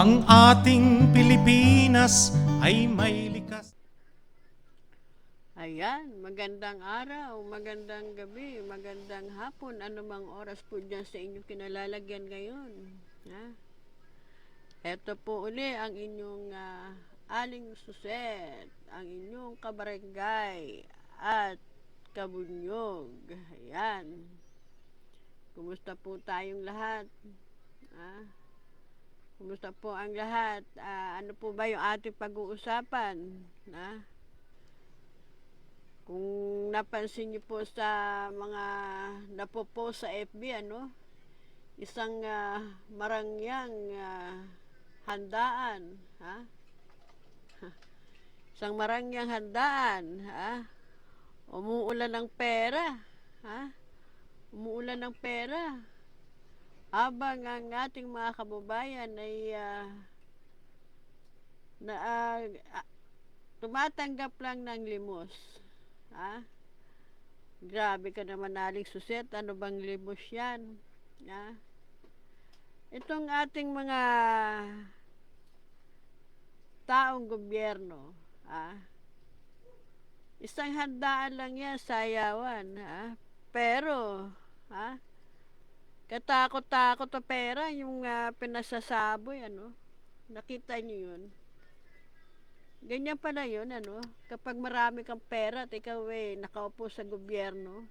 Ang ating Pilipinas ay may likas. Ayan, magandang araw, magandang gabi, magandang hapon, anumang oras po dyan sa inyong kinalalagyan ngayon. Ha? Ito po uli ang inyong Aling Suset, ang inyong kabarangay at kabunyog. Ayan. Kumusta po tayong lahat? Ha? Kumusta po ang lahat? Ano po ba yung ating pag-uusapan? Ha? Kung napansin niyo po sa mga napopost sa FB, isang marangyang handaan, ha? Isang marangyang handaan, ha? Umuulan ng pera, ha? Umuulan ng pera. Habang ang ating mga kababayan ay tumatanggap lang ng limos. Ha? Grabe ka naman, Aling Suset. Ano bang limos yan? Ha? Itong ating mga taong gobyerno, isang handaan lang yan, sayawan. Pero, katakot-takot na pera, yung pinasasaboy, nakita niyo yun? Ganyan pala yun, kapag marami kang pera at ikaw nakaupo sa gobyerno,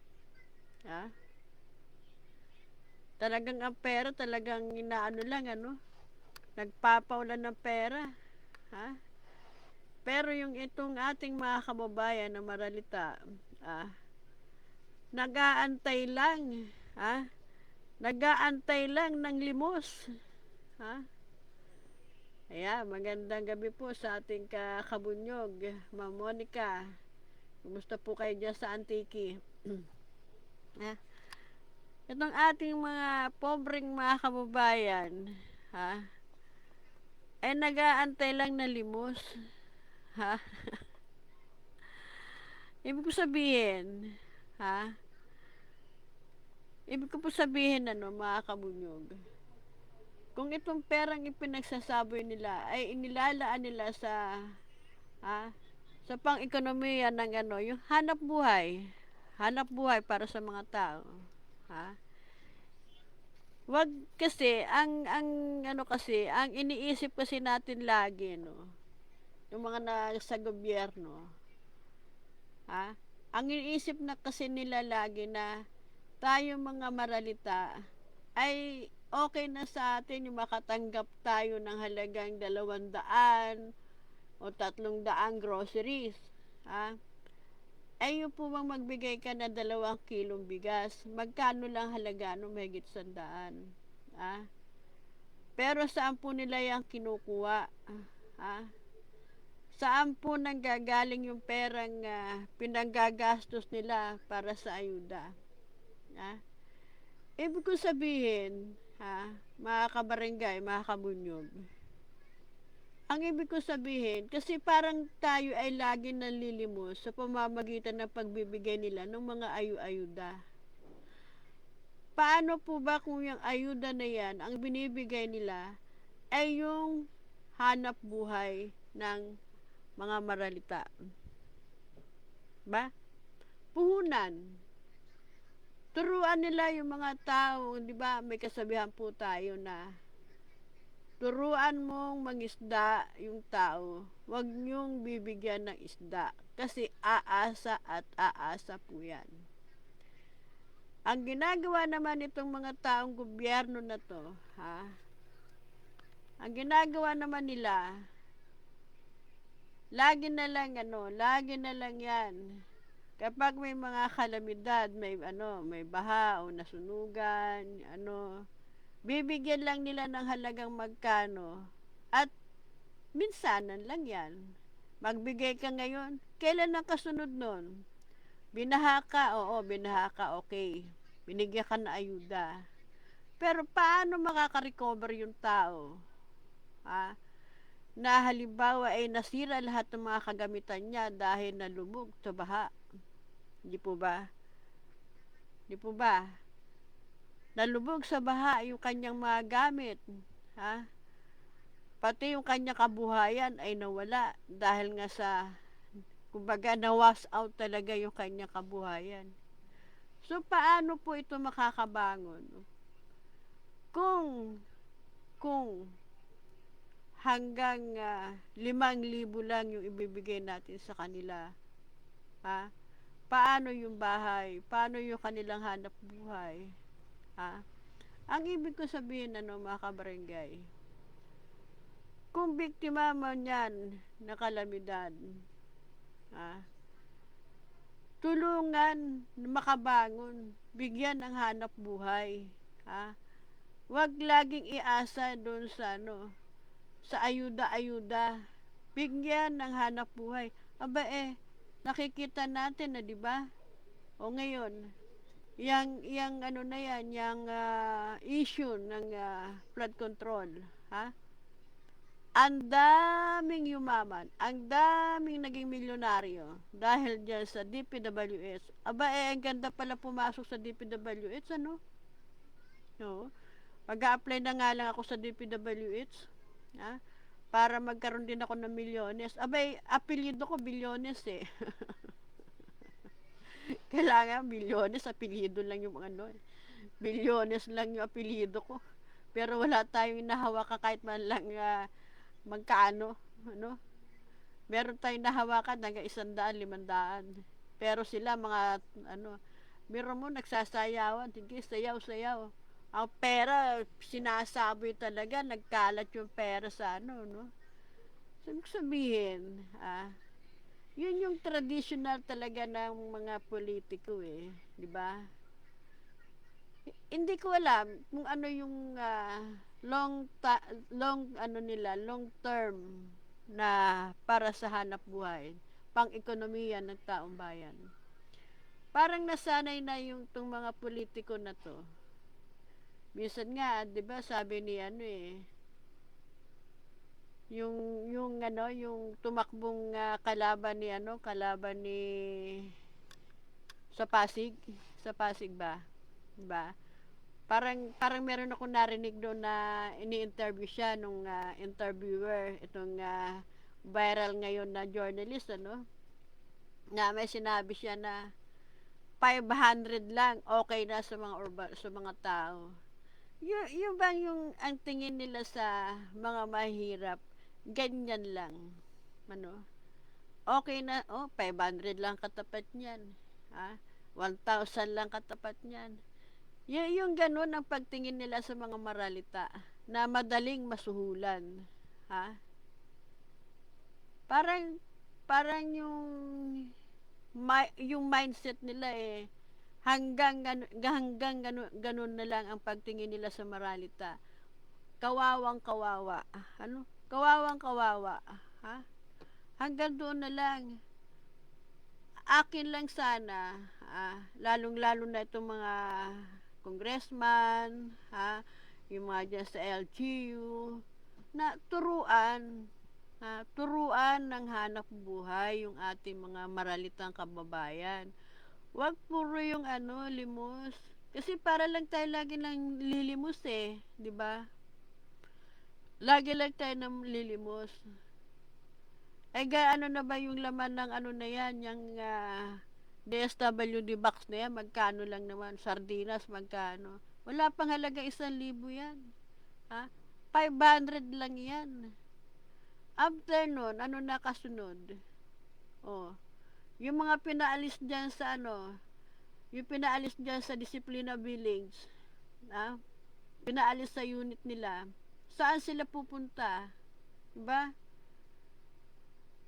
talagang ang pera, talagang inaano lang, nagpapaulan ng pera, pero yung itong ating mga kababayan na maralita, nag-aantay lang, nag-aantay lang ng limos, Ayan, magandang gabi po sa ating kabunyog, Ma'am Monica. Kumusta po kayo dyan sa Antique? Itong ating mga pobreng mga kababayan, ay nag-aantay lang na limos. Ibig ko sabihin, ibig ko po sabihin, mga kabunyog, kung itong perang ipinagsasaboy nila ay inilalaan nila sa pang-ekonomiya ng yung hanap buhay para sa mga tao. Wag kasi ang iniisip kasi natin lagi yung mga nasa gobyerno. Ang iniisip na kasi nila lagi na tayo mga maralita ay okay na sa atin yung makatanggap tayo ng halagang 200 o 300 groceries. Ay yung po bang magbigay ka na 2 kilong bigas, magkano lang halaga mahigit 100. Pero saan po nila yung kinukuha? Saan po nanggagaling yung perang pinanggagastos nila para sa ayuda? Ibig ko sabihin, mga kabarangay, mga kabunyog, ang ibig ko sabihin, kasi parang tayo ay lagi nalilimos sa pamamagitan ng pagbibigay nila ng mga ayuda. Paano po ba kung yung ayuda na yan, ang binibigay nila, ay yung hanap buhay ng mga maralita? Ba? Puhunan. Turuan nila yung mga tao, di ba, may kasabihan po tayo na turuan mong mangisda yung tao, huwag niyong bibigyan ng isda kasi aasa at aasa po yan. Ang ginagawa naman itong mga taong gobyerno na to, ang ginagawa naman nila, lagi na lang yan. Kapag may mga kalamidad, may baha o nasunugan, bibigyan lang nila ng halagang magkano at minsanan lang yan. Magbigay ka ngayon, kailan ang kasunod nun? Binaha ka, oo, binaha ka, okay. Binigyan ka na ayuda. Pero paano makaka-recover yung tao? Na halimbawa ay nasira lahat ng mga kagamitan niya dahil nalubog sa baha. Hindi po ba? Nalubog sa baha yung kanyang mga gamit. Pati yung kanya kabuhayan ay nawala dahil nga sa, kumbaga, na-wash out talaga yung kanya kabuhayan. So, paano po ito makakabangon? Kung, kung hanggang 5,000 lang yung ibibigay natin sa kanila, ha? Paano yung bahay? Paano yung kanilang hanap buhay? Ha? Ang ibig ko sabihin, mga kabarangay, kung biktima man yan na kalamidad, ha? Tulungan na makabangon, bigyan ng hanap buhay, ha? Huwag laging iasa doon sa sa ayuda-ayuda. Bigyan ng hanap buhay. Aba nakikita natin na, 'di ba? O ngayon, yang na yan, yang issue ng flood control, ha? Ang daming yumaman, ang daming naging milyonaryo dahil diyan sa DPWH. Aba ang ganda pala pumasok sa DPWH, ano? No? Mag-a-apply na nga lang ako sa DPWH, ha? Para magkaroon din ako ng milyones. Abay, apelyido ko bilyones eh. Kailangan bilyones, apelyido lang yung bilyones lang yung apelyido ko. Pero wala tayong nahawakan kahit man lang magkaano, Meron tayong nahawakan hanggang 100, 500. Pero sila mga biro mo nagsasayawan, hindi sayaw-sayaw. Ang pera, sinasabi talaga, nagkalat yung pera sa no? So, ibig sabihin, yun yung traditional talaga ng mga politiko di ba? Hindi ko alam kung ano yung long term na para sa hanap buhay, pang-ekonomiya ng taong bayan. Parang nasanay na yung tong mga politiko na to. Minsan nga, 'di ba, sabi ni yung tumakbong kalaban ni sa Pasig ba? 'Di ba? Parang meron ako narinig doon na ini-interview siya nung interviewer, itong viral ngayon na journalist, na may sinabi siya na 500 lang okay na sa sa mga tao. Yung bang yung ang tingin nila sa mga mahirap, ganyan lang, okay na, 500 lang katapat niyan, 1,000 lang katapat niyan. Yung ganun ang pagtingin nila sa mga maralita na madaling masuhulan, ha? Parang yung mindset nila hanggang ganun na lang ang pagtingin nila sa maralita. Kawawang kawawa, Kawawang kawawa, ha? Hanggang doon na lang. Akin lang sana, lalong-lalo na itong mga congressman, yung mga dyan sa LGU, na turuan ng hanap buhay yung ating mga maralitang kababayan. Huwag puro yung limos. Kasi para lang tayo lagi lang lilimos di ba? Lagi lang tayo nang lilimos. Ano na ba yung laman ng na yan, yung DSWD box na yan, magkano lang naman, sardinas, magkano. Wala pang halaga 1,000 yan. 500 lang yan. After nun, ano na kasunod? Yung mga pinaalis dyan sa yung pinaalis dyan sa Disiplina Village, pinaalis sa unit nila, saan sila pupunta? Diba?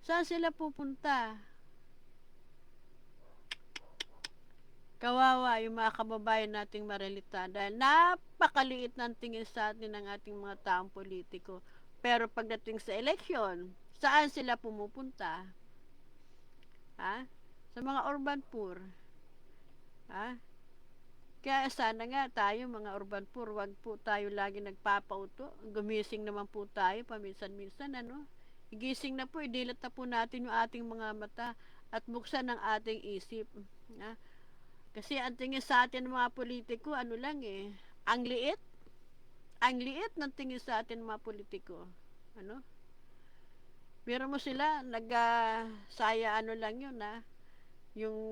Saan sila pupunta? Kawawa yung mga kababayan nating maralita dahil napakaliit ng tingin sa atin ng ating mga taong politiko. Pero pagdating sa eleksyon, saan sila pumupunta? Sa mga urban poor. Kaya sana nga tayo mga urban poor, wag po tayo lagi nagpapauto. Gumising naman po tayo paminsan-minsan, Igising na po, idilat na po natin yung ating mga mata at buksan ang ating isip. Kasi ang tingin sa atin ng mga politiko, ang liit ng tingin sa atin ng mga politiko. Ano? Biro mo sila, saya ano lang yun, yung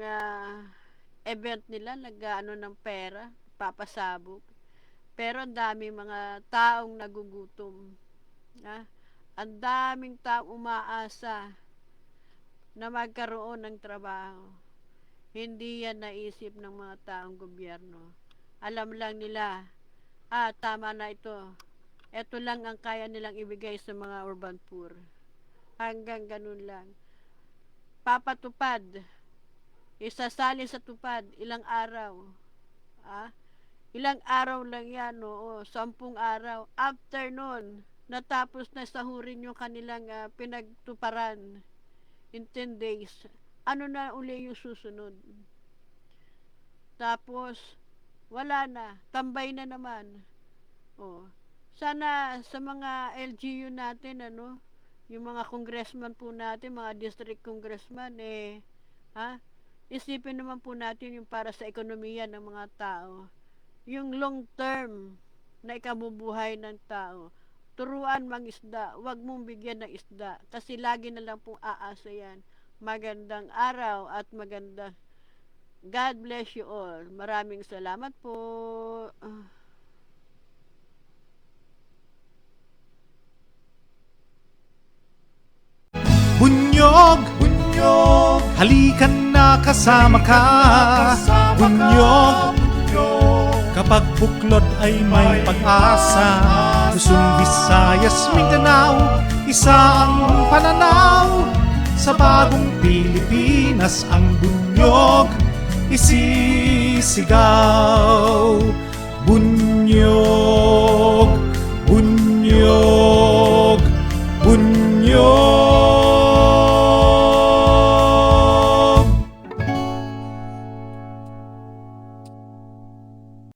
event nila, ano ng pera, papasabog. Pero ang daming mga taong nagugutom. Ha? Ang daming taong umaasa na magkaroon ng trabaho. Hindi yan naisip ng mga taong gobyerno. Alam lang nila, tama na ito. Ito lang ang kaya nilang ibigay sa mga urban poor. Hanggang ganun lang. Papatupad, isasalin sa tupad, ilang araw. Ilang araw lang yan, 10 araw. After nun, natapos na sahurin yung kanilang pinagtuparan in 10 days. Ano na uli yung susunod? Tapos, wala na. Tambay na naman. Sana sa mga LGU natin, yung mga congressman po natin, mga district congressman, isipin naman po natin yung para sa ekonomiya ng mga tao. Yung long term na ikabubuhay ng tao. Turuan mangisda, wag mong bigyan ng isda. Kasi lagi na lang pong aasa yan. Magandang araw at magandang God bless you all. Maraming salamat po. Bunyog, bunyog, halikan na kasama ka. Bunyog, kapag buklod ay may pag-asa. Luzon, Visayas, Mindanao, isa ang pananaw. Sa bagong Pilipinas ang bunyog isisigaw.